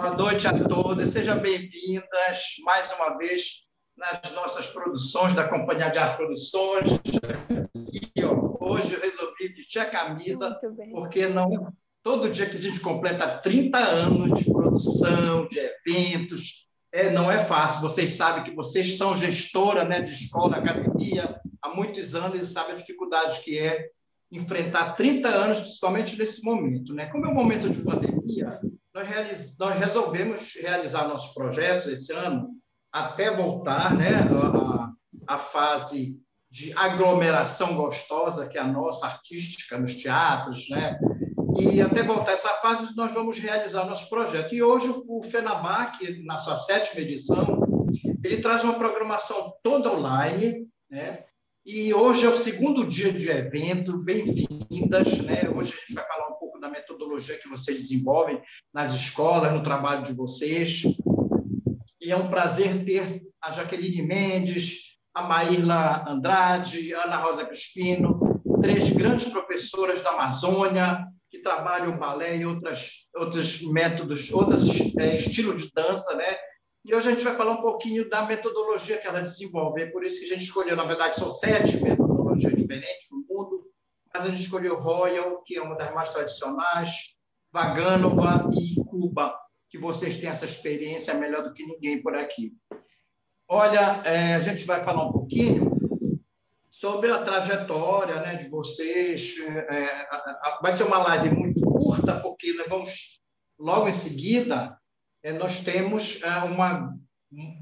Boa noite a todas, sejam bem-vindas mais uma vez nas nossas produções da Companhia de Arte Produções. E hoje eu resolvi vestir a camisa, porque não, todo dia que a gente completa 30 anos de produção, de eventos, não é fácil. Vocês sabem que vocês são gestora, né, de escola, academia, há muitos anos e sabem a dificuldade que é enfrentar 30 anos, principalmente nesse momento, né? Como é um momento de pandemia, nós resolvemos realizar nossos projetos esse ano até voltar, né, a fase de aglomeração gostosa, que é a nossa artística nos teatros, né? E até voltar essa fase, nós vamos realizar nosso projeto. E hoje o FENABAC, na sua 7ª edição, ele traz uma programação toda online, né? E hoje é o 2º dia de evento, bem-vindas, né? Hoje a gente vai falar um pouco da metodologia que vocês desenvolvem nas escolas, no trabalho de vocês. E é um prazer ter a Jaqueline Mendes, a Maíla Andrade, a Ana Rosa Crispino, 3 grandes professoras da Amazônia, que trabalham balé e outros métodos, outros estilos de dança, né? E hoje a gente vai falar um pouquinho da metodologia que ela desenvolve. É por isso que a gente escolheu, na verdade, são 7 metodologias diferentes no mundo, mas a gente escolheu Royal, que é uma das mais tradicionais, Vaganova e Cuba, que vocês têm essa experiência melhor do que ninguém por aqui. Olha, a gente vai falar um pouquinho sobre a trajetória, né, de vocês. Vai ser uma live muito curta, porque nós vamos, logo em seguida, nós temos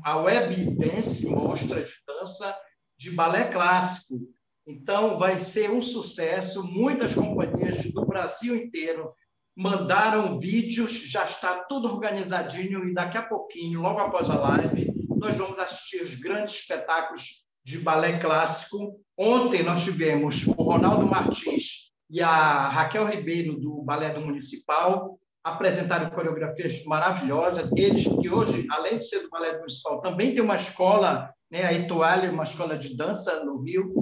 a Web Dance Mostra de Dança de Balé Clássico. Então, vai ser um sucesso. Muitas companhias do Brasil inteiro mandaram vídeos, já está tudo organizadinho e daqui a pouquinho, logo após a live, nós vamos assistir os grandes espetáculos de balé clássico. Ontem nós tivemos o Ronaldo Martins e a Raquel Ribeiro, do Balé do Municipal, apresentaram coreografias maravilhosas. Eles que hoje, além de ser do Balé do Municipal, também tem uma escola, né, a Etoile, uma escola de dança no Rio,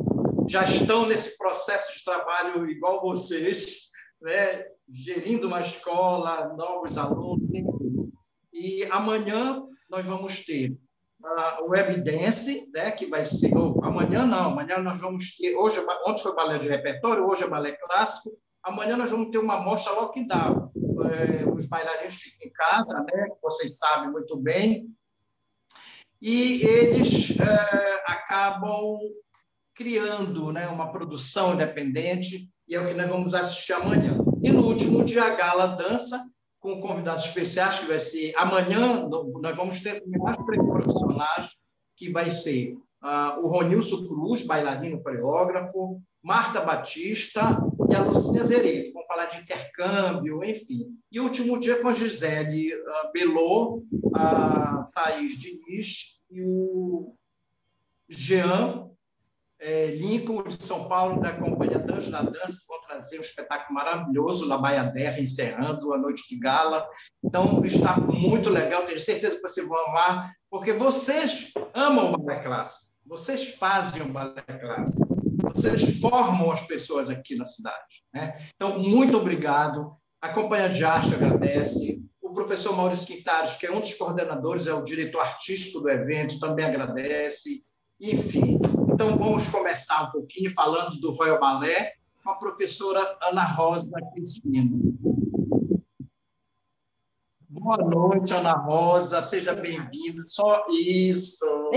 já estão nesse processo de trabalho igual vocês, né, gerindo uma escola, novos alunos. E amanhã nós vamos ter o Web Dance, né, que vai ser... amanhã não, amanhã nós vamos ter... Ontem foi balé de repertório, hoje é balé clássico. Amanhã nós vamos ter uma mostra lockdown. Os bailarinos ficam em casa, né, vocês sabem muito bem, e eles acabam criando, né, uma produção independente, e é o que nós vamos assistir amanhã. E no último dia, a Gala Dança, com convidados especiais, que vai ser amanhã. Nós vamos ter mais 3 profissionais, que vai ser o Ronilson Cruz, bailarino coreógrafo, Marta Batista e a Lucinha Zeredo. Vamos falar de intercâmbio, enfim. E o último dia com a Gisele Belot, a Thaís Diniz e o Jean Lincoln, de São Paulo, da Companhia Dança da Dança, vão trazer um espetáculo maravilhoso na Baiaderra, encerrando a noite de gala. Então, está muito legal, tenho certeza que vocês vão amar, porque vocês amam o balé clássico, vocês fazem o balé clássico, vocês formam as pessoas aqui na cidade, né? Então, muito obrigado. A Companhia de Arte agradece. O professor Maurício Quintares, que é um dos coordenadores, é o diretor artístico do evento, também agradece. Enfim, então vamos começar um pouquinho falando do Royal Ballet com a professora Ana Rosa Crispino. Boa noite, Ana Rosa, seja bem-vinda. Só isso.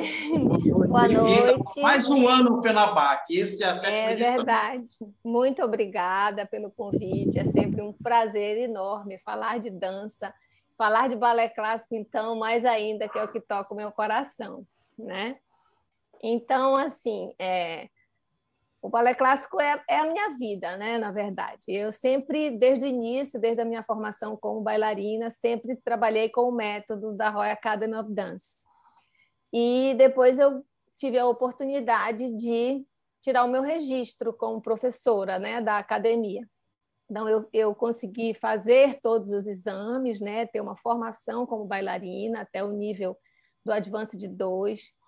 Boa noite. Mais um ano no FENABAC, esse é a 7ª edição. É verdade. Muito obrigada pelo convite, é sempre um prazer enorme falar de dança, falar de balé clássico, então, mais ainda, que é o que toca o meu coração, né? Então, assim, o balé clássico é a minha vida, né, na verdade. Eu sempre, desde o início, desde a minha formação como bailarina, sempre trabalhei com o método da Royal Academy of Dance. E depois eu tive a oportunidade de tirar o meu registro como professora, né, da academia. Então, eu consegui fazer todos os exames, né, ter uma formação como bailarina até o nível do Advanced 2.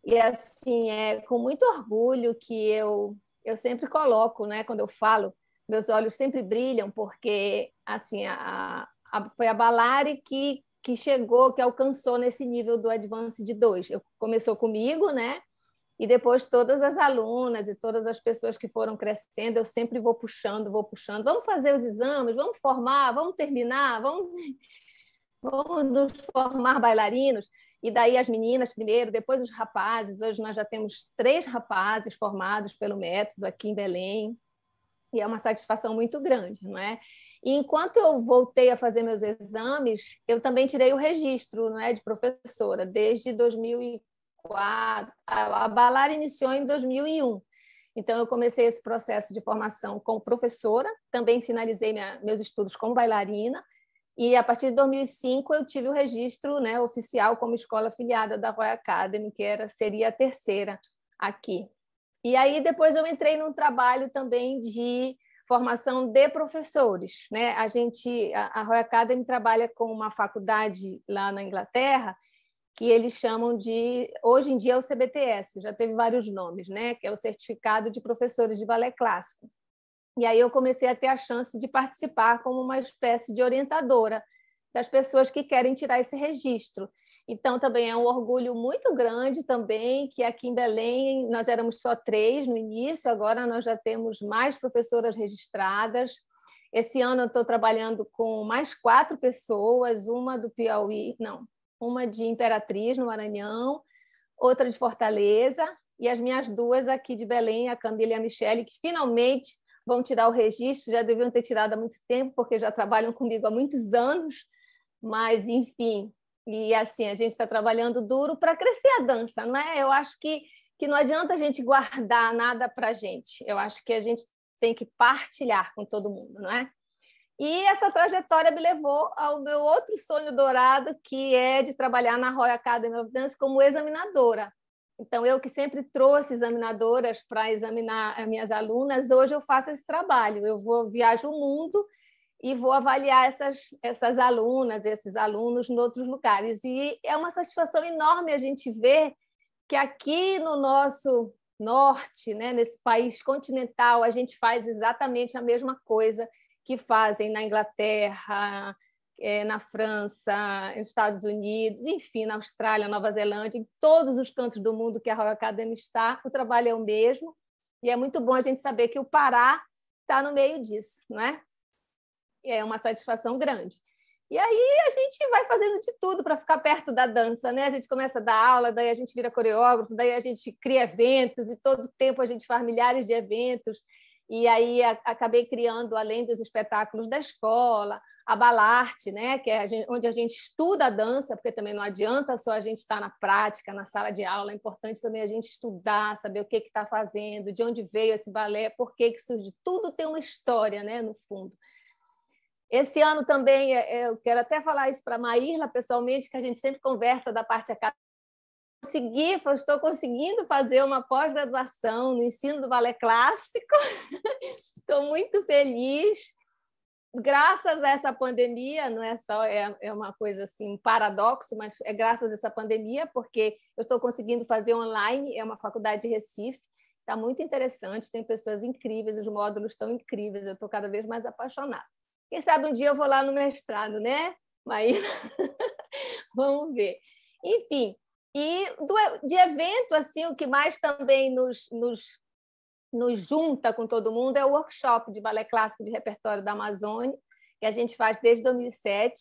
E, assim, é com muito orgulho que eu sempre coloco, né, quando eu falo, meus olhos sempre brilham, porque, assim, foi a Balari que que chegou, que alcançou nesse nível do Advanced 2. Começou comigo, né? E depois todas as alunas e todas as pessoas que foram crescendo, eu sempre vou puxando, vou puxando. Vamos fazer os exames, vamos formar, vamos terminar, vamos nos formar bailarinos. E daí as meninas primeiro, depois os rapazes. Hoje nós já temos 3 rapazes formados pelo método aqui em Belém. E é uma satisfação muito grande, não é? E enquanto eu voltei a fazer meus exames, eu também tirei o registro, não é, de professora, desde 2004. A Balar iniciou em 2001. Então, eu comecei esse processo de formação como professora, também finalizei meus estudos como bailarina, e a partir de 2005 eu tive o registro, né, oficial como escola afiliada da Royal Academy, que seria a 3ª aqui. E aí depois eu entrei num trabalho também de formação de professores, né? A Royal Academy trabalha com uma faculdade lá na Inglaterra que eles chamam de, hoje em dia é o CBTS, já teve vários nomes, né? Que é o Certificado de Professores de Balé Clássico. E aí eu comecei a ter a chance de participar como uma espécie de orientadora das pessoas que querem tirar esse registro. Então, também é um orgulho muito grande também que aqui em Belém nós éramos só 3 no início, agora nós já temos mais professoras registradas. Esse ano eu estou trabalhando com mais 4 pessoas, uma do Piauí, não, uma de Imperatriz, no Maranhão, outra de Fortaleza, e as minhas 2 aqui de Belém, a Camila e a Michele, que finalmente vão tirar o registro, já deviam ter tirado há muito tempo, porque já trabalham comigo há muitos anos, mas, enfim, e assim, a gente está trabalhando duro para crescer a dança, não é? Eu acho que não adianta a gente guardar nada para a gente, eu acho que a gente tem que partilhar com todo mundo, não é? E essa trajetória me levou ao meu outro sonho dourado, que é de trabalhar na Royal Academy of Dance como examinadora. Então, eu que sempre trouxe examinadoras para examinar as minhas alunas, hoje eu faço esse trabalho. Eu viajo o mundo e vou avaliar essas alunas, esses alunos em outros lugares. E é uma satisfação enorme a gente ver que aqui no nosso norte, né, nesse país continental, a gente faz exatamente a mesma coisa que fazem na Inglaterra, na França, nos Estados Unidos, enfim, na Austrália, Nova Zelândia, em todos os cantos do mundo que a Royal Academy está, o trabalho é o mesmo, e é muito bom a gente saber que o Pará está no meio disso, não é? É uma satisfação grande. E aí a gente vai fazendo de tudo para ficar perto da dança, né? A gente começa a dar aula, daí a gente vira coreógrafo, daí a gente cria eventos, e todo tempo a gente faz milhares de eventos. E aí acabei criando, além dos espetáculos da escola, a Balarte, né? Que é onde a gente estuda a dança, porque também não adianta só a gente estar na prática, na sala de aula, é importante também a gente estudar, saber o que está fazendo, de onde veio esse balé, por que surgiu. Tudo tem uma história, né? No fundo. Esse ano também, eu quero até falar isso para a Maírla, pessoalmente, que a gente sempre conversa da parte acadêmica. Estou conseguindo fazer uma pós-graduação no ensino do balé clássico. Estou muito feliz. Graças a essa pandemia, não é só uma coisa assim, um paradoxo, mas é graças a essa pandemia, porque eu estou conseguindo fazer online, é uma faculdade de Recife, está muito interessante, tem pessoas incríveis, os módulos estão incríveis, eu estou cada vez mais apaixonada. Quem sabe um dia eu vou lá no mestrado, né? Mas vamos ver. Enfim, e de evento, assim, o que mais também nos junta com todo mundo é o workshop de balé clássico de repertório da Amazônia, que a gente faz desde 2007.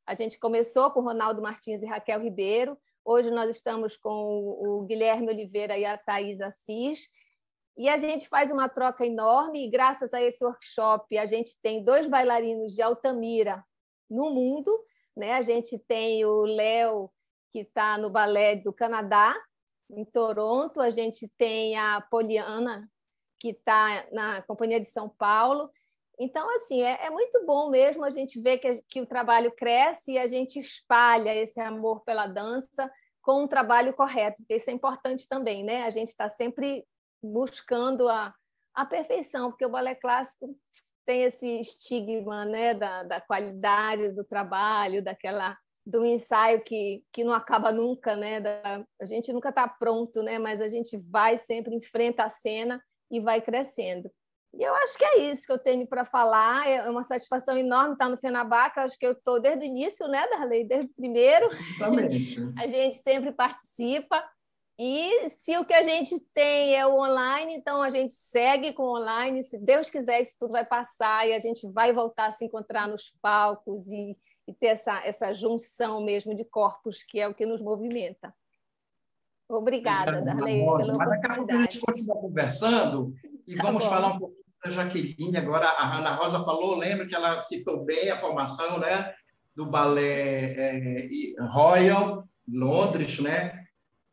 A gente começou com Ronaldo Martins e Raquel Ribeiro. Hoje nós estamos com o Guilherme Oliveira e a Thaís Assis. E a gente faz uma troca enorme, e graças a esse workshop a gente tem 2 bailarinos de Altamira no mundo, né? A gente tem o Léo, que está no balé do Canadá, em Toronto, a gente tem a Poliana, que está na Companhia de São Paulo. Então, assim, é muito bom mesmo a gente ver que o trabalho cresce e a gente espalha esse amor pela dança com um trabalho correto, porque isso é importante também, né? A gente está sempre buscando a perfeição, porque o balé clássico tem esse estigma, né, da qualidade do trabalho, do ensaio que não acaba nunca, né? A gente nunca está pronto, né? Mas a gente vai sempre, enfrenta a cena e vai crescendo. E eu acho que é isso que eu tenho para falar. É uma satisfação enorme estar no FENABAC. Eu acho que eu estou desde o início, né, Darley? Desde o primeiro. Justamente. A gente sempre participa. E se o que a gente tem é o online, então a gente segue com o online. Se Deus quiser, isso tudo vai passar e a gente vai voltar a se encontrar nos palcos e ter essa junção mesmo de corpos, que é o que nos movimenta. Obrigada, Obrigado, Darley, Rosa. pela Mas daqui a pouco a gente oportunidade. continua conversando e Tá vamos falar bom. um pouquinho da Jaqueline. Agora, a Ana Rosa falou, lembra que ela citou bem a formação, né, do Balé Royal, Londres, né?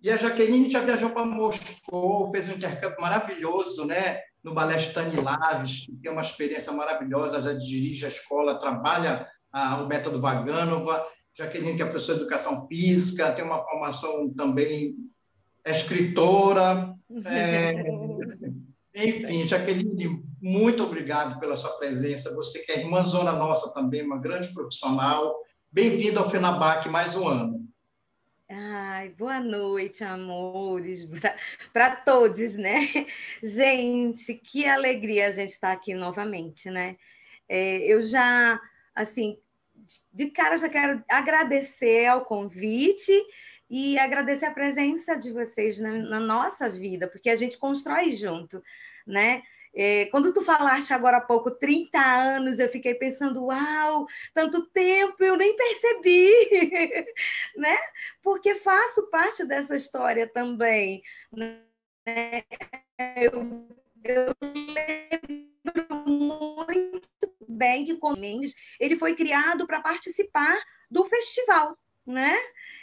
E a Jaqueline já viajou para Moscou, fez um intercâmbio maravilhoso, né? No Balé Stanislavski, que é uma experiência maravilhosa, já dirige a escola, trabalha o método Vaganova. Jaqueline, que é professora de educação física, tem uma formação também, é escritora. Enfim, Jaqueline, muito obrigado pela sua presença. Você que é irmãzona nossa também, uma grande profissional. Bem-vinda ao FENABAC mais um ano. Ai, boa noite, amores, para todos, né? Gente, que alegria a gente estar aqui novamente, né? Eu já, assim, de cara já quero agradecer ao convite e agradecer a presença de vocês na nossa vida, porque a gente constrói junto, né? Quando tu falaste agora há pouco, 30 anos, eu fiquei pensando, uau, tanto tempo, eu nem percebi, né? Porque faço parte dessa história também, né? Eu lembro muito bem que o Mendes, ele foi criado para participar do festival, né?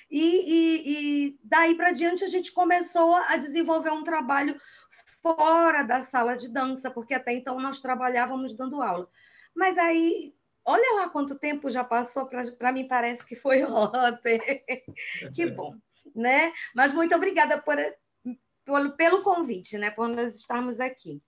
E daí para diante a gente começou a desenvolver um trabalho fora da sala de dança, porque até então nós trabalhávamos dando aula. Mas aí, olha lá quanto tempo já passou, para mim parece que foi ontem. Que bom, né? Mas muito obrigada pelo convite, né? Por nós estarmos aqui.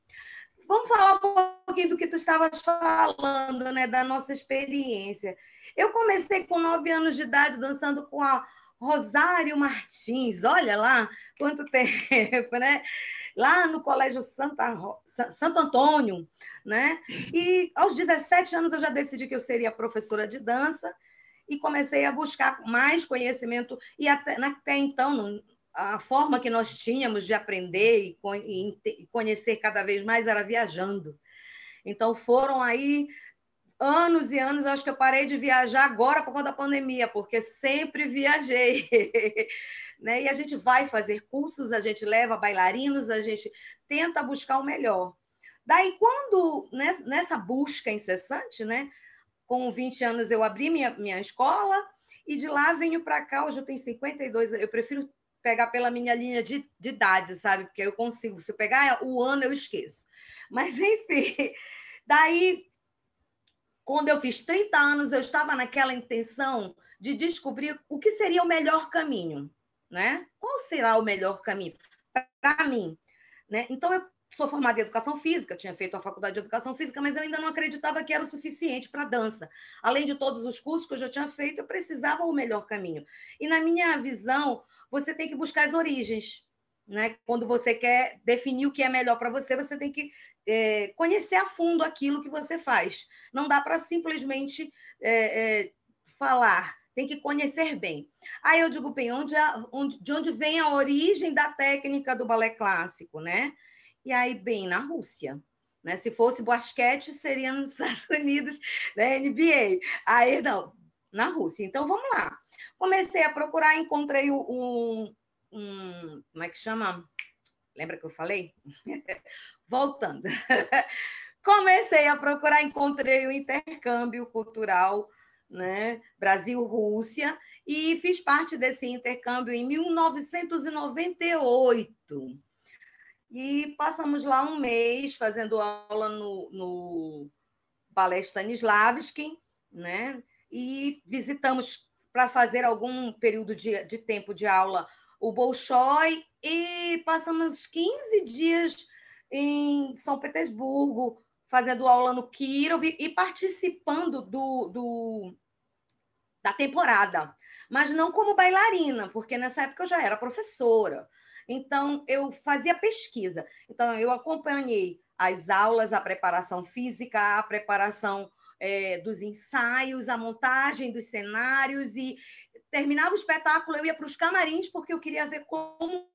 Vamos falar um pouquinho do que tu estavas falando, né? Da nossa experiência. Eu comecei com 9 anos de idade dançando com a Rosário Martins, olha lá quanto tempo, né? Lá no Colégio Santo Antônio, né? E aos 17 anos eu já decidi que eu seria professora de dança e comecei a buscar mais conhecimento e até então a forma que nós tínhamos de aprender e conhecer cada vez mais era viajando. Então foram aí anos e anos, acho que eu parei de viajar agora por conta da pandemia, porque sempre viajei. Né? E a gente vai fazer cursos, a gente leva bailarinos, a gente tenta buscar o melhor. Daí, quando, nessa busca incessante, né? Com 20 anos eu abri minha escola e de lá venho para cá, hoje eu tenho 52, eu prefiro pegar pela minha linha de idade, sabe? Porque eu consigo, se eu pegar o ano eu esqueço. Mas, enfim, daí quando eu fiz 30 anos, eu estava naquela intenção de descobrir o que seria o melhor caminho, né? Qual será o melhor caminho para mim, né? Então, eu sou formada em educação física, tinha feito a faculdade de educação física, mas eu ainda não acreditava que era o suficiente para a dança. Além de todos os cursos que eu já tinha feito, eu precisava o melhor caminho. E na minha visão, você tem que buscar as origens, né? Quando você quer definir o que é melhor para você, você tem que conhecer a fundo aquilo que você faz. Não dá para simplesmente falar, tem que conhecer bem. Aí eu digo, bem, de onde vem a origem da técnica do balé clássico, né? E aí, bem, na Rússia. Né? Se fosse basquete, seria nos Estados Unidos, né? NBA. Aí, não, na Rússia. Então, vamos lá. Comecei a procurar, encontrei como é que chama? Lembra que eu falei? Voltando. Comecei a procurar, encontrei o intercâmbio cultural, né? Brasil-Rússia, e fiz parte desse intercâmbio em 1998. E passamos lá um mês fazendo aula no Balé Stanislavski, né? E visitamos, para fazer algum período de tempo de aula, o Bolshoi, e passamos 15 dias em São Petersburgo, fazendo aula no Kirov e participando da temporada, mas não como bailarina, porque nessa época eu já era professora. Então, eu fazia pesquisa. Então, eu acompanhei as aulas, a preparação física, a preparação dos ensaios, a montagem dos cenários, e terminava o espetáculo, eu ia para os camarins, porque eu queria ver como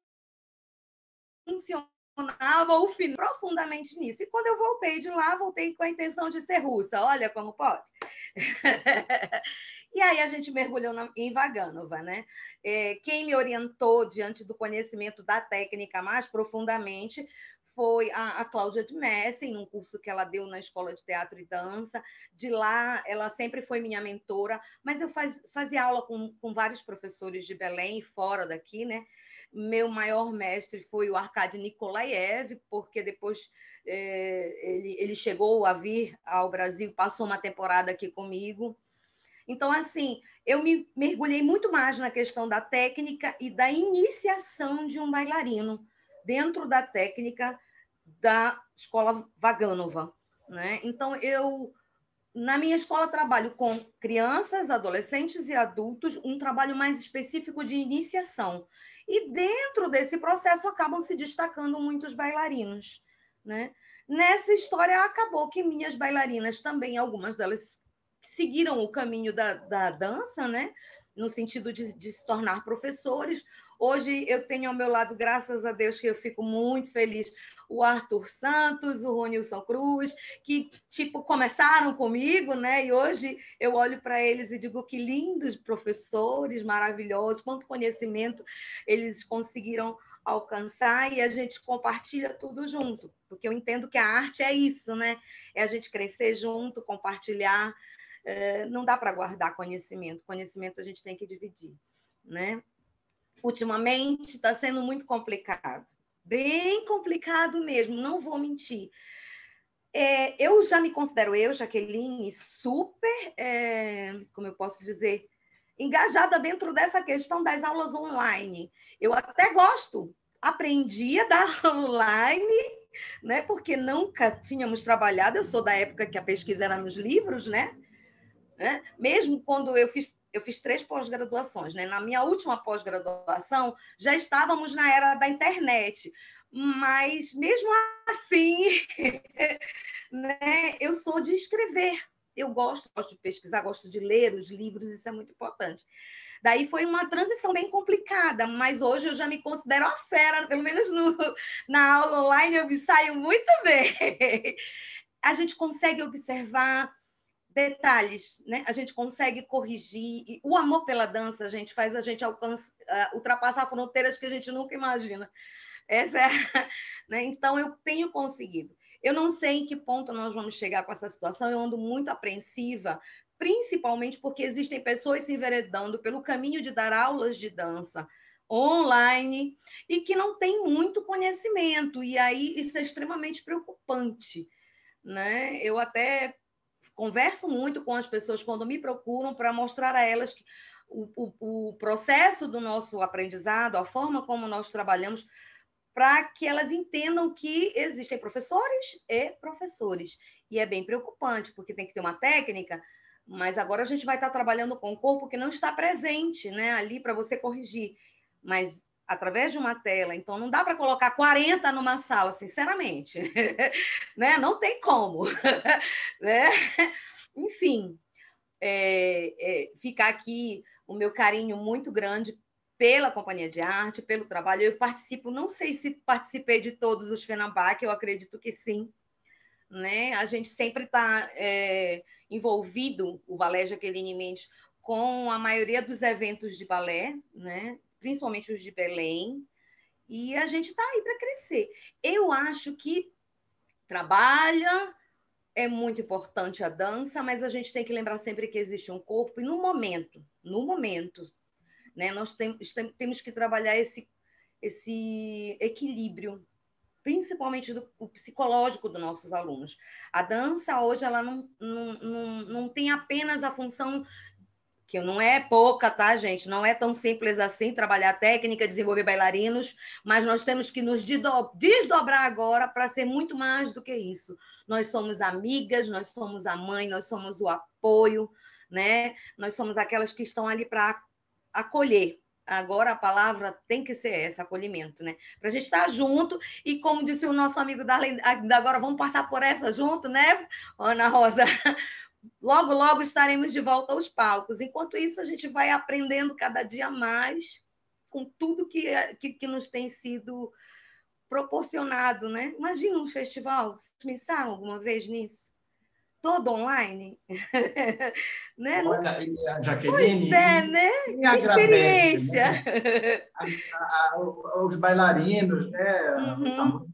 funcionava o final, profundamente nisso. E quando eu voltei de lá, voltei com a intenção de ser russa. Olha como pode. E aí a gente mergulhou em Vaganova, né? Quem me orientou diante do conhecimento da técnica mais profundamente foi a Cláudia de Messen, num curso que ela deu na Escola de Teatro e Dança. De lá, ela sempre foi minha mentora, mas eu fazia aula com vários professores de Belém e fora daqui, né? Meu maior mestre foi o Arkady Nikolaev, porque depois ele chegou a vir ao Brasil, passou uma temporada aqui comigo. Então, assim, eu me mergulhei muito mais na questão da técnica e da iniciação de um bailarino dentro da técnica da escola Vaganova, né? Então, na minha escola, trabalho com crianças, adolescentes e adultos, um trabalho mais específico de iniciação. E dentro desse processo acabam se destacando muitos bailarinos, né? Nessa história, acabou que minhas bailarinas também, algumas delas seguiram o caminho da dança, né? No sentido de se tornar professores. Hoje eu tenho ao meu lado, graças a Deus, que eu fico muito feliz, o Arthur Santos, o Ronilson Cruz, que começaram comigo, né? E hoje eu olho para eles e digo que lindos professores, maravilhosos, quanto conhecimento eles conseguiram alcançar, e a gente compartilha tudo junto, porque eu entendo que a arte é isso, né? É a gente crescer junto, compartilhar. Não dá para guardar conhecimento a gente tem que dividir, né? Ultimamente está sendo muito complicado, bem complicado mesmo, não vou mentir. Eu já me considero, Jaqueline, super, como eu posso dizer, engajada dentro dessa questão das aulas online. Eu até gosto, aprendi a dar online, né? Porque nunca tínhamos trabalhado, eu sou da época que a pesquisa era nos livros, né? Mesmo quando eu fiz 3 pós-graduações, né? Na minha última pós-graduação, já estávamos na era da internet, mas mesmo assim, né? Eu sou de escrever, eu gosto de pesquisar, gosto de ler os livros, isso é muito importante. Daí foi uma transição bem complicada, mas hoje eu já me considero a fera, pelo menos na aula online eu me saio muito bem. A gente consegue observar detalhes, né? A gente consegue corrigir. E o amor pela dança, gente, faz a gente ultrapassar fronteiras que a gente nunca imagina. Essa é, né? Então, eu tenho conseguido. Eu não sei em que ponto nós vamos chegar com essa situação, eu ando muito apreensiva, principalmente porque existem pessoas se enveredando pelo caminho de dar aulas de dança online e que não têm muito conhecimento, e aí isso é extremamente preocupante, né? Eu até converso muito com as pessoas quando me procuram para mostrar a elas que o processo do nosso aprendizado, a forma como nós trabalhamos, para que elas entendam que existem professores e professores. E é bem preocupante, porque tem que ter uma técnica, mas agora a gente vai estar trabalhando com o corpo que não está presente, né, ali para você corrigir. Mas através de uma tela, então não dá para colocar 40 numa sala, sinceramente, né? Não tem como, né? Enfim, fica aqui o meu carinho muito grande pela Companhia de Arte, pelo trabalho. Eu participo, não sei se participei de todos os FENABAC, eu acredito que sim, né? A gente sempre está envolvido, o Balé Jaqueline Mendes, com a maioria dos eventos de balé, né? Principalmente os de Belém, e a gente está aí para crescer. Eu acho que é muito importante a dança, mas a gente tem que lembrar sempre que existe um corpo, e no momento, né, nós temos que trabalhar esse equilíbrio, principalmente o psicológico dos nossos alunos. A dança hoje ela não tem apenas a função, que não é pouca, tá, gente? Não é tão simples assim trabalhar técnica, desenvolver bailarinos, mas nós temos que nos desdobrar agora para ser muito mais do que isso. Nós somos amigas, nós somos a mãe, nós somos o apoio, né? Nós somos aquelas que estão ali para acolher, Agora a palavra tem que ser essa, acolhimento, né? Para a gente estar junto e, como disse o nosso amigo Darlene, agora vamos passar por essa junto, né, Ana Rosa? Logo, logo estaremos de volta aos palcos. Enquanto isso, a gente vai aprendendo cada dia mais com tudo que nos tem sido proporcionado, né? Imagina um festival, vocês pensaram alguma vez nisso? Todo online? Né? Olha, e a Jaqueline, pois é, né? Que experiência! Né? Os bailarinos, né? Uhum.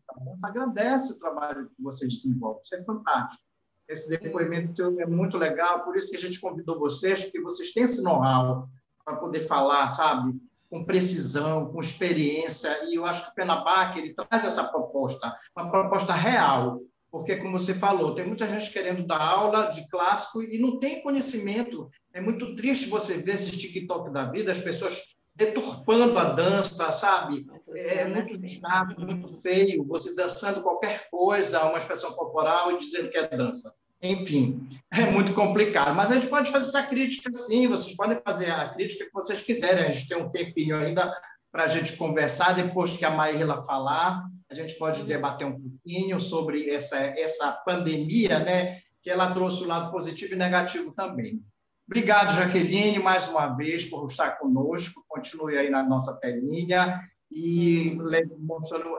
Agradece o trabalho que vocês desenvolvem, isso é fantástico. Esse depoimento é muito legal, por isso que a gente convidou vocês, porque vocês têm esse know-how para poder falar, sabe, com precisão, com experiência, e eu acho que o Penabac, ele traz essa proposta, uma proposta real, porque, como você falou, tem muita gente querendo dar aula de clássico e não tem conhecimento. É muito triste você ver esse TikTok da vida, as pessoas deturpando a dança, sabe? É muito chato, muito feio, você dançando qualquer coisa, uma expressão corporal e dizendo que é dança. Enfim, é muito complicado. Mas a gente pode fazer essa crítica, sim, vocês podem fazer a crítica que vocês quiserem. A gente tem um tempinho ainda para a gente conversar, depois que a Maíla falar, a gente pode debater um pouquinho sobre essa pandemia, né, que ela trouxe o lado positivo e negativo também. Obrigado, Jaqueline, mais uma vez, por estar conosco. Continue aí na nossa telinha e mostrando,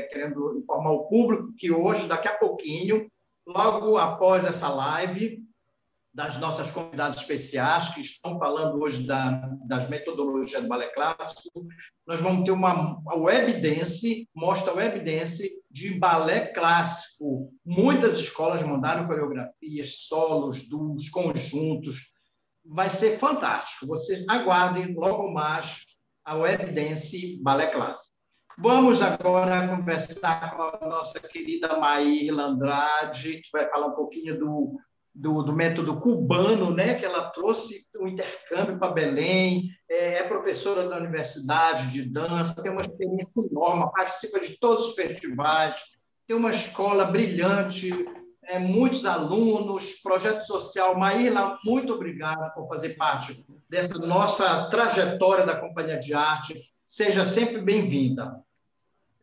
querendo informar o público que hoje, daqui a pouquinho, logo após essa live, das nossas convidadas especiais, que estão falando hoje das metodologias do balé clássico, nós vamos ter uma web dance, mostra web dance de balé clássico. Muitas escolas mandaram coreografias, solos, duos, conjuntos. Vai ser fantástico. Vocês aguardem logo mais a web dance balé clássico. Vamos agora conversar com a nossa querida Maíla Andrade, que vai falar um pouquinho do método cubano, né, que ela trouxe um intercâmbio para Belém, é professora da Universidade de Dança, tem uma experiência enorme, participa de todos os festivais, tem uma escola brilhante, muitos alunos, projeto social. Maíla, muito obrigada por fazer parte dessa nossa trajetória da Companhia de Arte. Seja sempre bem-vinda.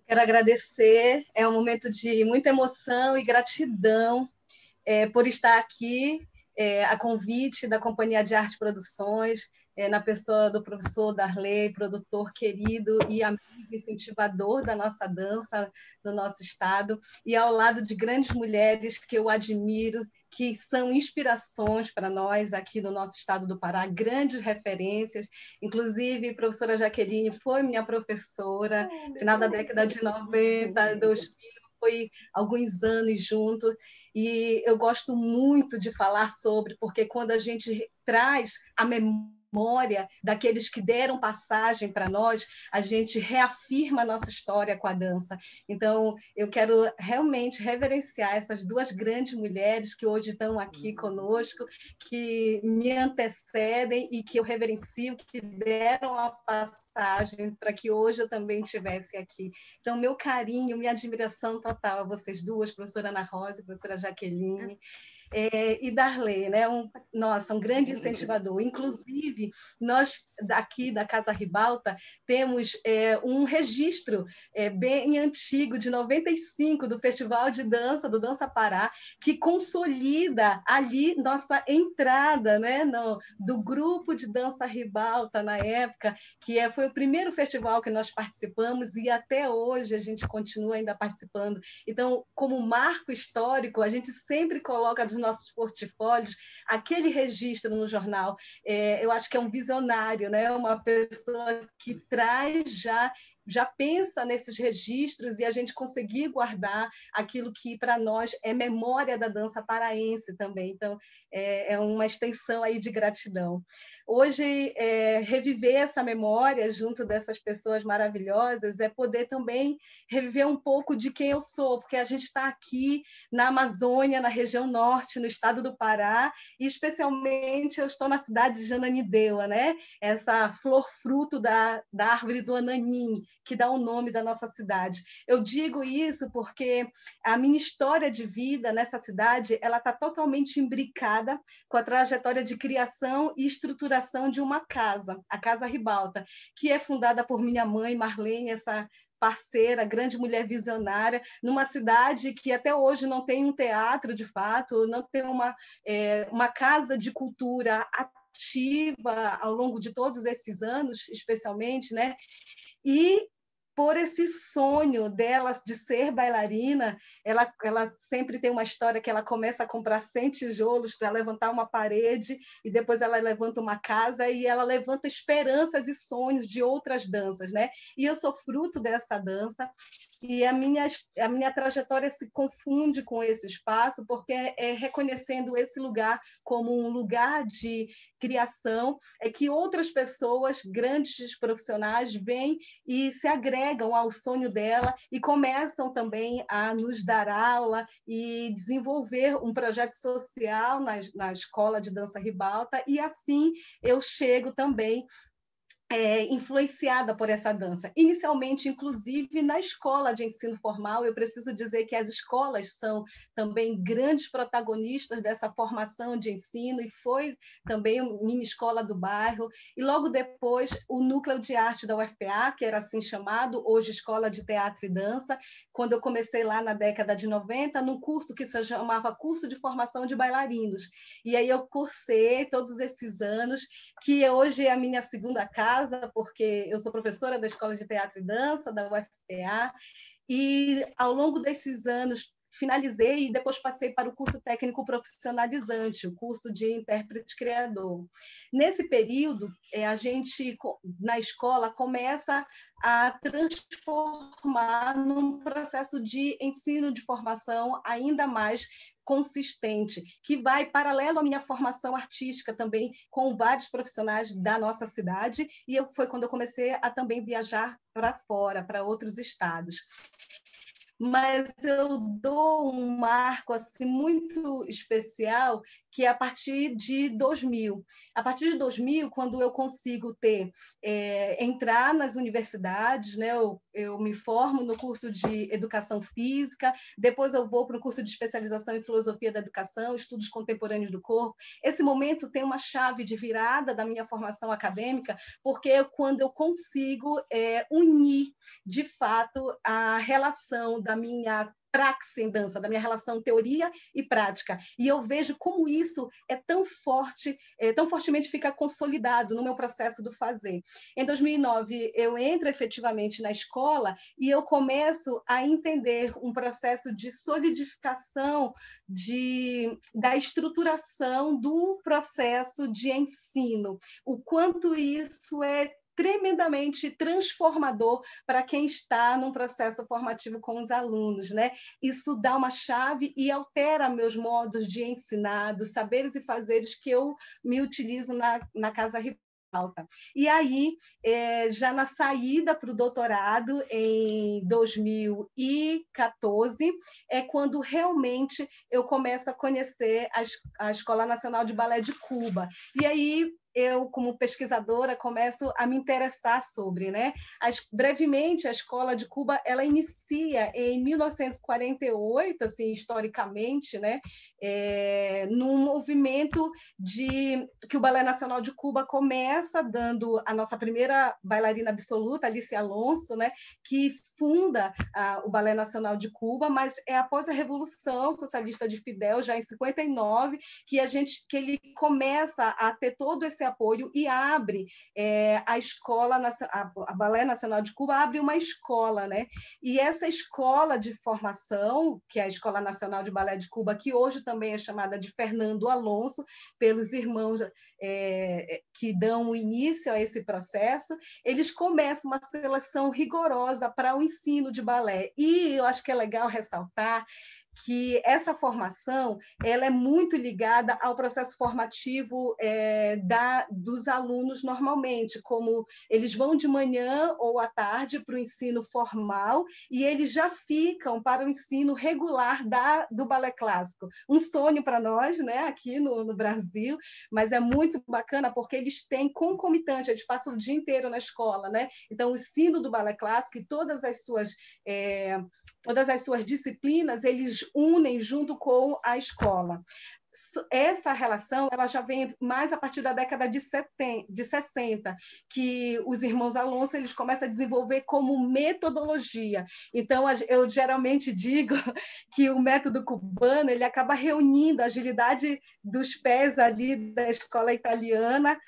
Quero agradecer, é um momento de muita emoção e gratidão por estar aqui, a convite da Companhia de Arte Produções, na pessoa do professor Darley, produtor querido e amigo incentivador da nossa dança no nosso estado, e ao lado de grandes mulheres que eu admiro, que são inspirações para nós aqui no nosso estado do Pará, grandes referências, inclusive a professora Jaqueline foi minha professora, no final da década de 90, 2000, foi alguns anos junto, e eu gosto muito de falar sobre, porque quando a gente traz a memória daqueles que deram passagem para nós, a gente reafirma a nossa história com a dança. Então, eu quero realmente reverenciar essas duas grandes mulheres que hoje estão aqui conosco, que me antecedem e que eu reverencio, que deram a passagem para que hoje eu também estivesse aqui. Então, meu carinho, minha admiração total a vocês duas, professora Ana Rosa e professora Jaqueline. E Darley, né? Um grande incentivador. Inclusive, nós aqui da Casa Ribalta temos um registro bem antigo, de 95, do Festival de Dança, do Dança Pará, que consolida ali nossa entrada, né? Do grupo de Dança Ribalta na época, que foi o primeiro festival que nós participamos e até hoje a gente continua ainda participando. Então, como marco histórico, a gente sempre coloca dos nossos portfólios aquele registro no jornal. Eu acho que é um visionário, né? Uma pessoa que traz já pensa nesses registros e a gente conseguir guardar aquilo que para nós é memória da dança paraense também. Então, é uma extensão aí de gratidão. Hoje, reviver essa memória junto dessas pessoas maravilhosas é poder também reviver um pouco de quem eu sou, porque a gente está aqui na Amazônia, na região norte, no estado do Pará, e especialmente eu estou na cidade de Ananindeua, né? Essa flor fruto da árvore do ananim, que dá o nome da nossa cidade. Eu digo isso porque a minha história de vida nessa cidade ela está totalmente imbricada com a trajetória de criação e estruturação de uma casa, a Casa Ribalta, que é fundada por minha mãe, Marlene, essa parceira, grande mulher visionária, numa cidade que até hoje não tem um teatro, de fato, não tem uma casa de cultura ativa ao longo de todos esses anos, especialmente, né? E por esse sonho dela de ser bailarina, ela sempre tem uma história que ela começa a comprar 100 tijolos para levantar uma parede, e depois ela levanta uma casa, e ela levanta esperanças e sonhos de outras danças, né? E eu sou fruto dessa dança, e a minha trajetória se confunde com esse espaço, porque é reconhecendo esse lugar como um lugar de criação, é que outras pessoas, grandes profissionais, vêm e se agregam ao sonho dela e começam também a nos dar aula e desenvolver um projeto social na Escola de Dança Ribalta, e assim eu chego também influenciada por essa dança. Inicialmente, inclusive, na escola de ensino formal, eu preciso dizer que as escolas são também grandes protagonistas dessa formação de ensino, e foi também a minha escola do bairro, e logo depois o Núcleo de Arte da UFPA, que era assim chamado, hoje Escola de Teatro e Dança, quando eu comecei lá na década de 90, num curso que se chamava Curso de Formação de Bailarinos. E aí eu cursei todos esses anos, que hoje é a minha segunda casa, porque eu sou professora da Escola de Teatro e Dança, da UFPA, e ao longo desses anos finalizei e depois passei para o curso técnico profissionalizante, o curso de intérprete criador. Nesse período, a gente, na escola, começa a transformar num processo de ensino de formação ainda mais consistente, que vai paralelo à minha formação artística também, com vários profissionais da nossa cidade, e foi quando eu comecei a também viajar para fora, para outros estados. Mas eu dou um marco assim, muito especial, que é a partir de 2000. A partir de 2000, quando eu consigo entrar nas universidades, né? Eu me formo no curso de Educação Física, depois eu vou para o curso de especialização em Filosofia da Educação, Estudos Contemporâneos do Corpo. Esse momento tem uma chave de virada da minha formação acadêmica, porque é quando eu consigo unir, de fato, a relação da minha praxis em dança, da minha relação teoria e prática. E eu vejo como isso é tão forte, tão fortemente fica consolidado no meu processo do fazer. Em 2009, eu entro efetivamente na escola e eu começo a entender um processo de solidificação da estruturação do processo de ensino. O quanto isso é tremendamente transformador para quem está num processo formativo com os alunos, né? Isso dá uma chave e altera meus modos de ensinar, dos saberes e fazeres que eu me utilizo na Casa Ribalta. E aí, já na saída para o doutorado, em 2014, é quando realmente eu começo a conhecer a Escola Nacional de Balé de Cuba. E aí, eu, como pesquisadora, começo a me interessar sobre, né? Brevemente, a Escola de Cuba, ela inicia em 1948, assim, historicamente, né? Num movimento que o Balé Nacional de Cuba começa dando a nossa primeira bailarina absoluta, Alice Alonso, né? Que funda o Balé Nacional de Cuba, mas é após a Revolução Socialista de Fidel, já em 59, que ele começa a ter todo esse apoio e abre a Balé Nacional de Cuba abre uma escola, né? E essa escola de formação, que é a Escola Nacional de Balé de Cuba, que hoje também é chamada de Fernando Alonso, pelos irmãos que dão início a esse processo, eles começam uma seleção rigorosa para o ensino de balé. E eu acho que é legal ressaltar que essa formação ela é muito ligada ao processo formativo dos alunos normalmente, como eles vão de manhã ou à tarde para o ensino formal e eles já ficam para o ensino regular do balé clássico. Um sonho para nós, né, aqui no Brasil, mas é muito bacana porque eles têm concomitante, eles passam o dia inteiro na escola, né? Então, o ensino do balé clássico e todas as suas disciplinas, eles unem junto com a escola. Essa relação ela já vem mais a partir da década de 60, que os irmãos Alonso eles começam a desenvolver como metodologia. Então, eu geralmente digo que o método cubano ele acaba reunindo a agilidade dos pés ali da escola italiana,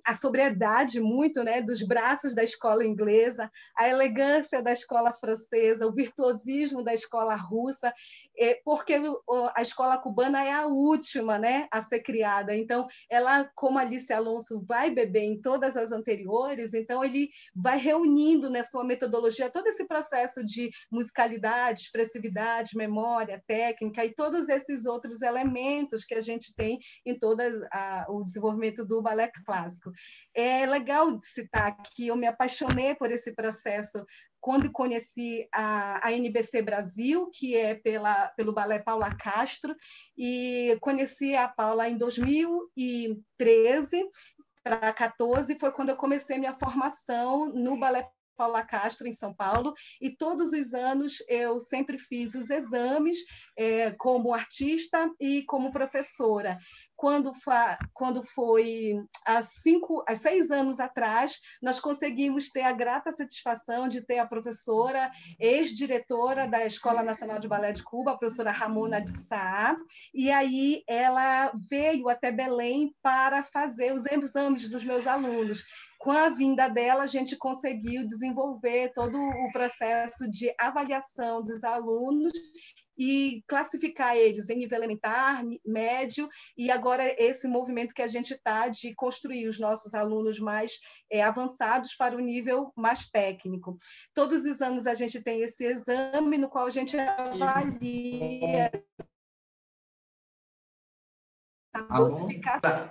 a sobriedade muito, né, dos braços da escola inglesa, a elegância da escola francesa, o virtuosismo da escola russa, porque a escola cubana é a última, né, a ser criada. Então, ela, como Alice Alonso vai beber em todas as anteriores, então ele vai reunindo na sua metodologia todo esse processo de musicalidade, expressividade, memória, técnica e todos esses outros elementos que a gente tem em todo o desenvolvimento do balé clássico. É legal de citar que eu me apaixonei por esse processo quando conheci a NBC Brasil, que é pelo Balé Paula Castro, e conheci a Paula em 2013 para 14, foi quando eu comecei minha formação no Balé Paula Castro, em São Paulo, e todos os anos eu sempre fiz os exames como artista e como professora. Quando foi há 6 anos atrás, nós conseguimos ter a grata satisfação de ter a professora, ex-diretora da Escola Nacional de Balé de Cuba, a professora Ramona de Sá, e aí ela veio até Belém para fazer os exames dos meus alunos. Com a vinda dela, a gente conseguiu desenvolver todo o processo de avaliação dos alunos e classificar eles em nível elementar, médio, e agora esse movimento que a gente está de construir os nossos alunos mais avançados para o nível mais técnico. Todos os anos a gente tem esse exame no qual a gente avalia a dosificação.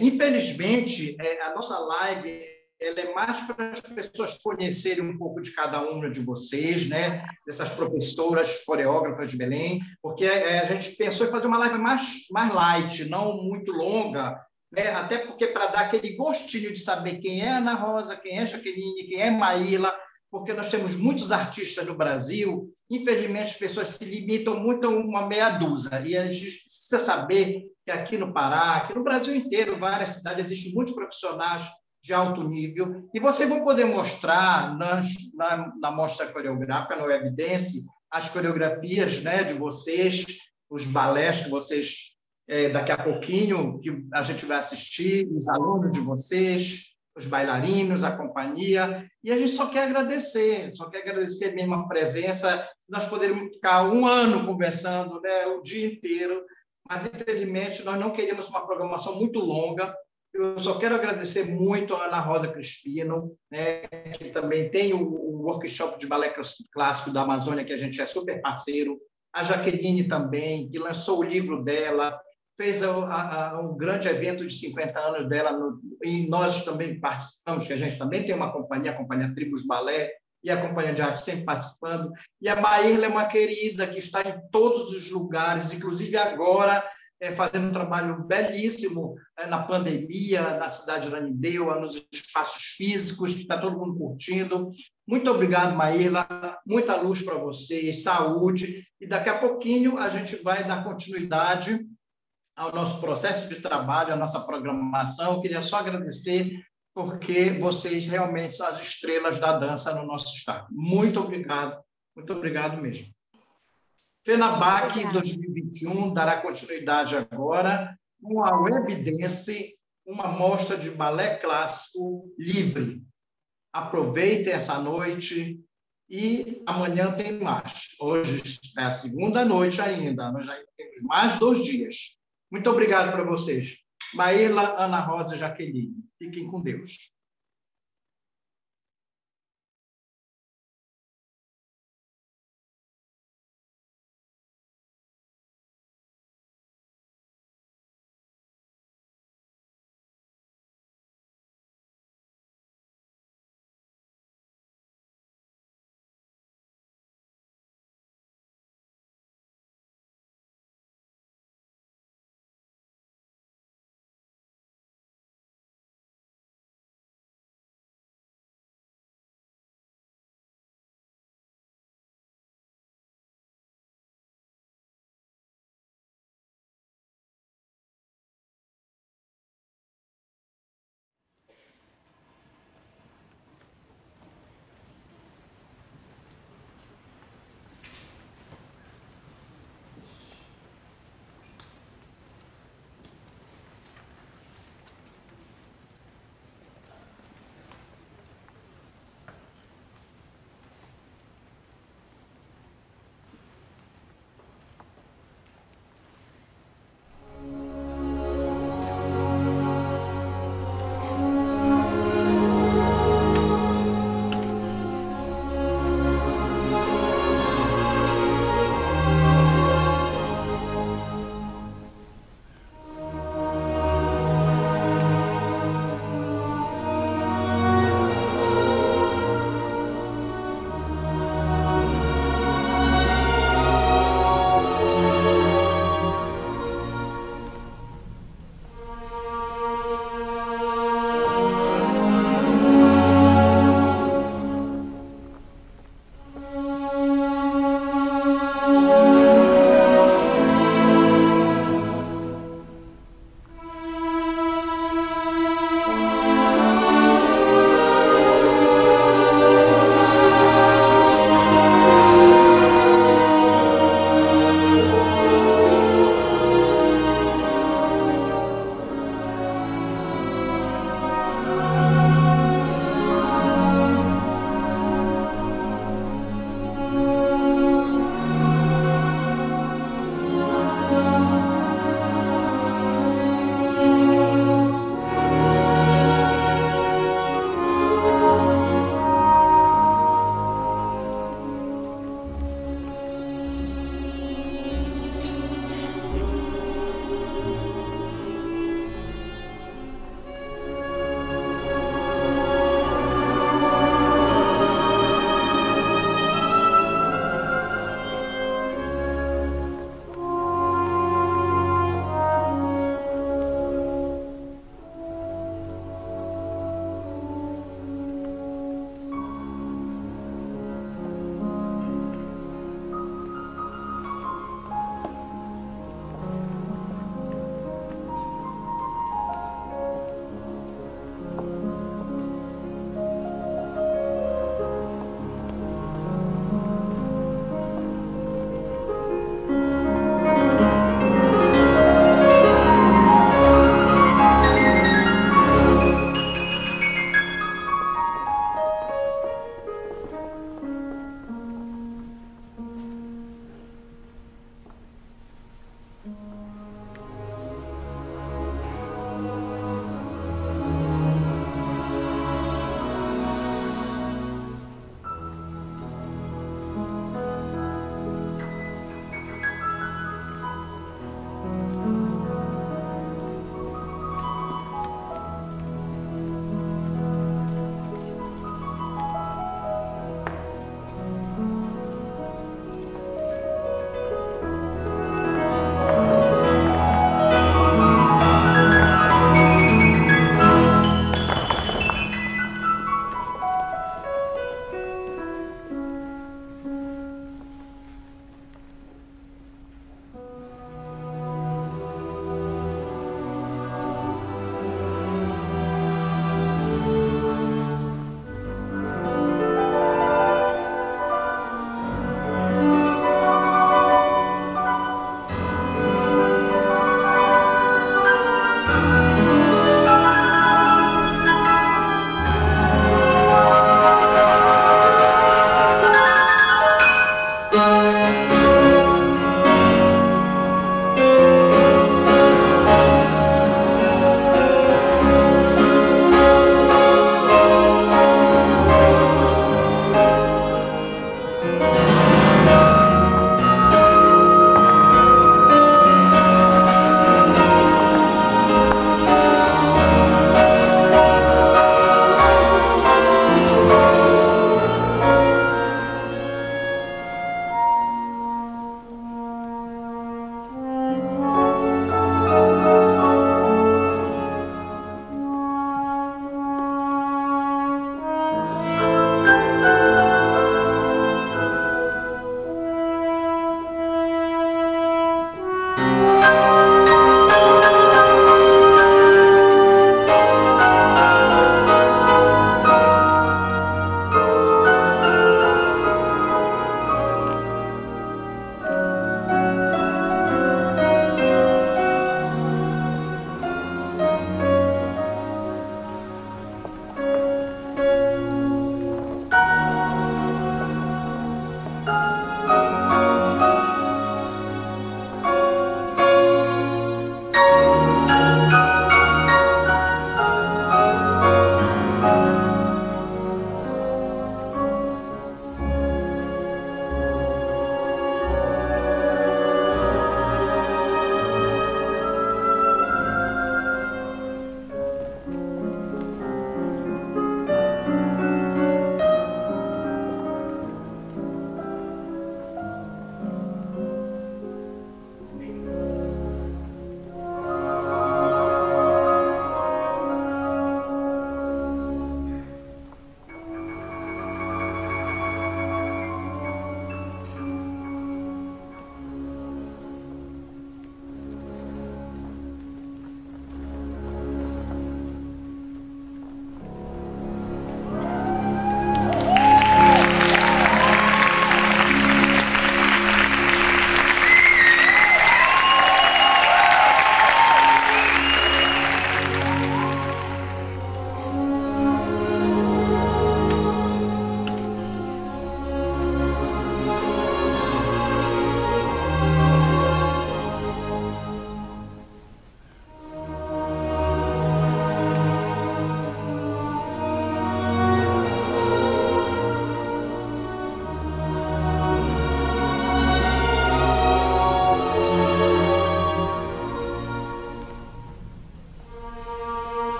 Infelizmente, a nossa live ela é mais para as pessoas conhecerem um pouco de cada uma de vocês, né? Dessas professoras coreógrafas de Belém, porque a gente pensou em fazer uma live mais light, não muito longa, né? Até porque para dar aquele gostinho de saber quem é Ana Rosa, quem é Jaqueline, quem é Maíla, porque nós temos muitos artistas no Brasil, infelizmente as pessoas se limitam muito a uma meia dúzia, e a gente precisa saber que aqui no Pará, aqui no Brasil inteiro, várias cidades, existem muitos profissionais de alto nível, e vocês vão poder mostrar na mostra coreográfica, no Webdance, as coreografias, né, de vocês, os balés que vocês, daqui a pouquinho, que a gente vai assistir, os alunos de vocês, os bailarinos, a companhia, e a gente só quer agradecer mesmo a presença. Nós poderíamos ficar 1 ano conversando, né, o dia inteiro, mas, infelizmente, nós não queríamos uma programação muito longa. Eu só quero agradecer muito a Ana Rosa Crispino, né, que também tem o workshop de balé clássico da Amazônia, que a gente é super parceiro, a Jaqueline também, que lançou o livro dela, fez um grande evento de 50 anos dela, e nós também participamos, que a gente também tem uma companhia, a Companhia Tribos Balé, e a Companhia de Arte sempre participando. E a Maíla é uma querida que está em todos os lugares, inclusive agora, fazendo um trabalho belíssimo na pandemia, na cidade de Ananindeua, nos espaços físicos, que está todo mundo curtindo. Muito obrigado, Maíla. Muita luz para vocês, saúde. E daqui a pouquinho a gente vai dar continuidade ao nosso processo de trabalho, à nossa programação. Eu queria só agradecer, porque vocês realmente são as estrelas da dança no nosso estado. Muito obrigado mesmo. FENABAC 2021 dará continuidade agora com a Webdance, uma mostra de balé clássico livre. Aproveitem essa noite e amanhã tem mais. Hoje é a segunda noite ainda, nós já temos mais 2 dias. Muito obrigado para vocês. Maíla, Ana Rosa e Jaqueline. Fiquem com Deus.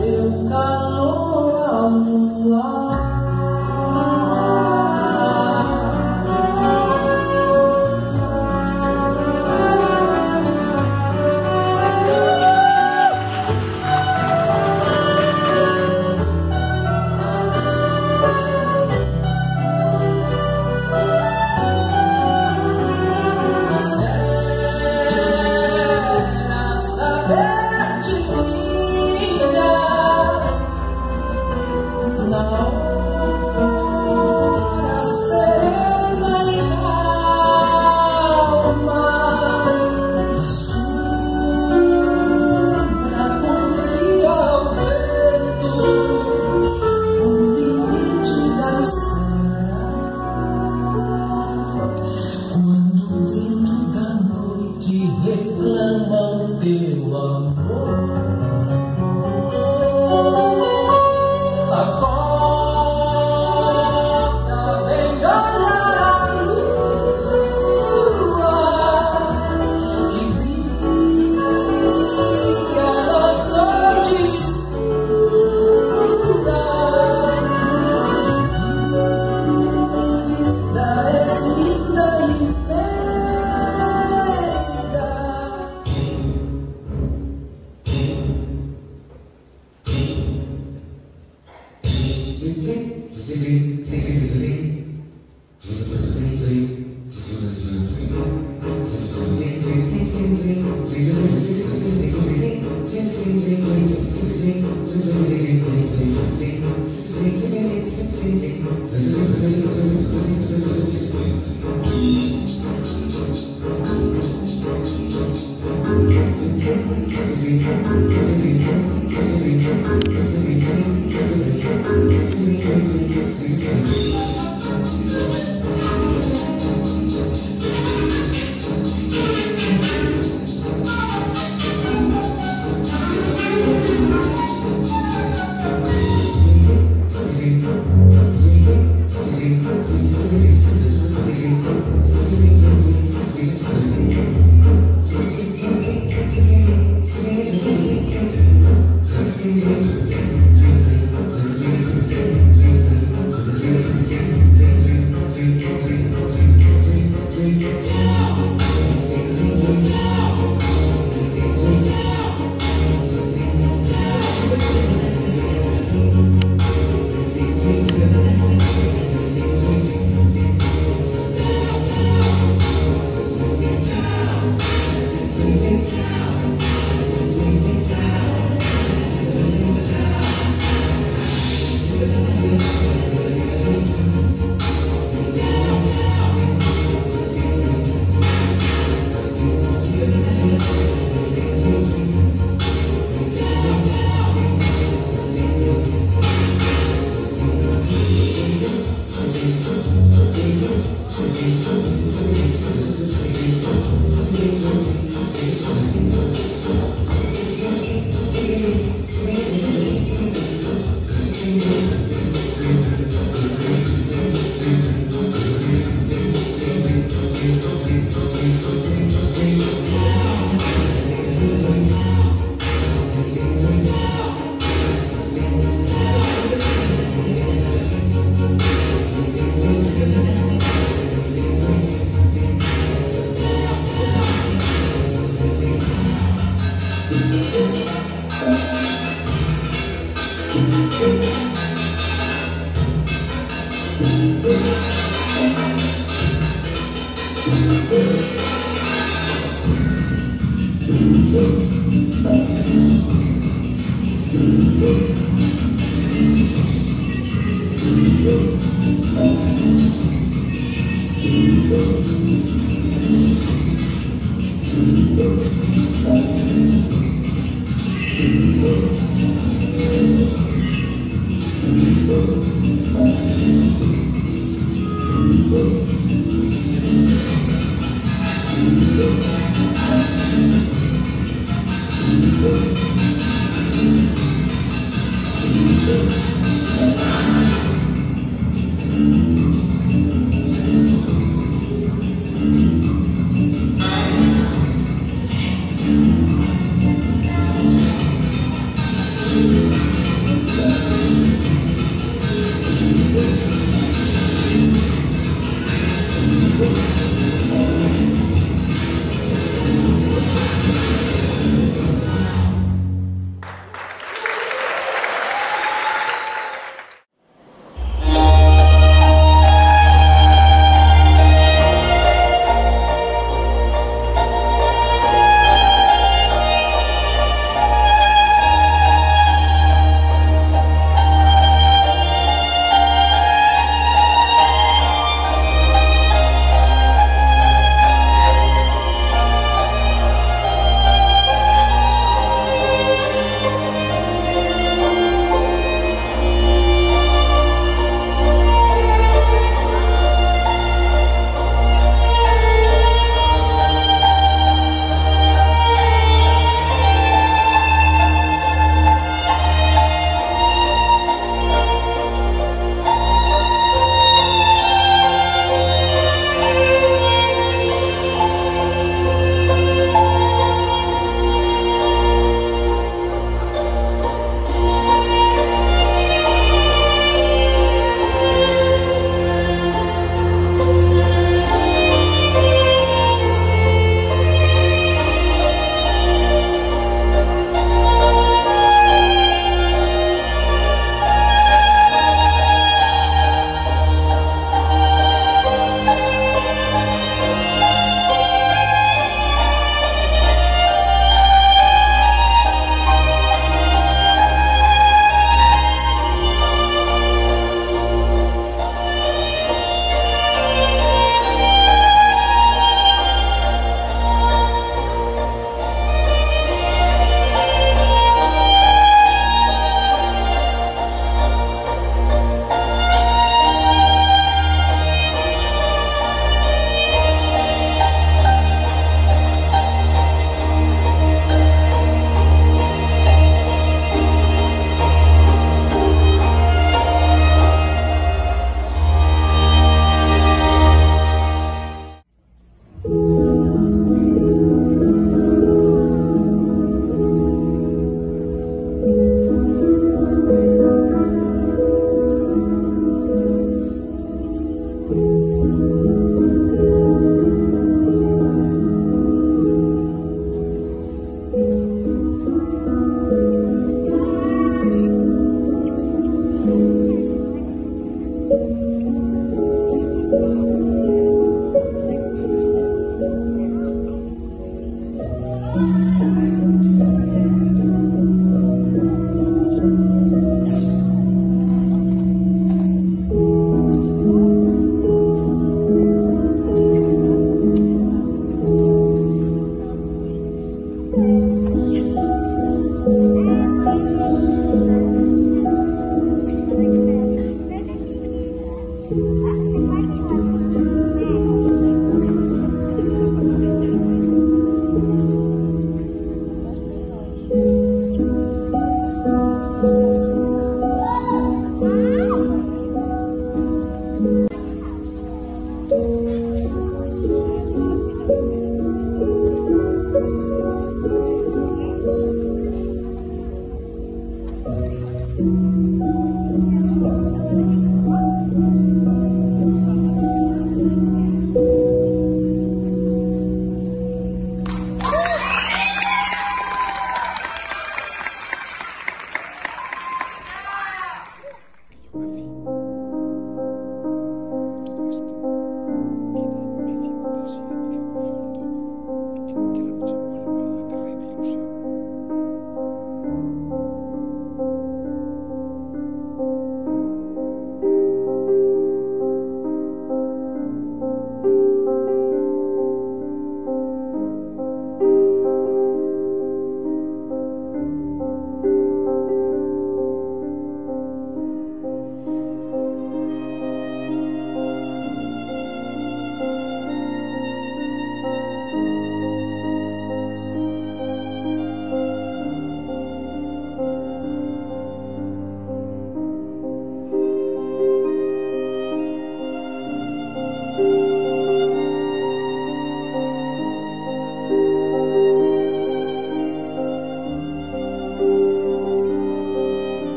Teu calor ao luar.